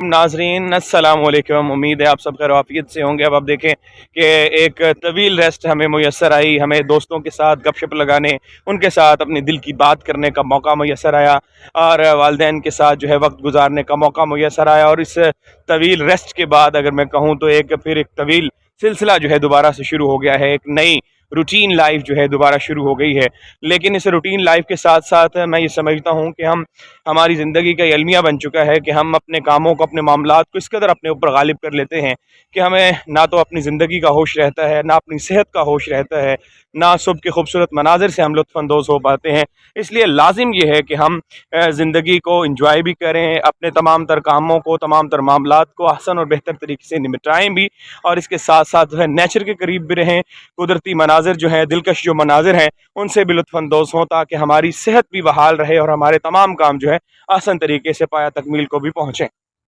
नाजरीन अस्सलाम वालेकुम। उम्मीद है आप सब खैर आफियत से होंगे। अब आप देखें कि एक तवील रेस्ट हमें मुयस्सर आई, हमें दोस्तों के साथ गपशप लगाने, उनके साथ अपने दिल की बात करने का मौका मुयस्सर आया और वालिदैन के साथ जो है वक्त गुजारने का मौका मुयस्सर आया। और इस तवील रेस्ट के बाद अगर मैं कहूँ तो एक तवील सिलसिला जो है दोबारा से शुरू हो गया है। एक नई रूटीन लाइफ जो है दोबारा शुरू हो गई है। लेकिन इस रूटीन लाइफ के साथ साथ मैं ये समझता हूँ कि हमारी ज़िंदगी का ये अलमिया बन चुका है कि हम अपने कामों को, अपने मामलात को इस कदर अपने ऊपर गालिब कर लेते हैं कि हमें ना तो अपनी ज़िंदगी का होश रहता है, ना अपनी सेहत का होश रहता है, ना सुबह के खूबसूरत मनाजिर से हम लुत्फ़अंदोज़ हो पाते हैं। इसलिए लाजिम ये है कि हम ज़िंदगी को इंजॉय भी करें, अपने तमाम तर कामों को, तमाम तर मामलात को आसान और बेहतर तरीके से निपटाएँ भी, और इसके साथ साथ जो है नेचर के करीब भी रहें। कुदरती मनाजिर जो हैं, दिलकश जो मनाजिर हैं, उनसे भी लुत्फ़अंदोज़ हों, ताकि हमारी सेहत भी बहाल रहे और हमारे तमाम काम जो है आसान तरीके से पाया तकमील को भी पहुँचें।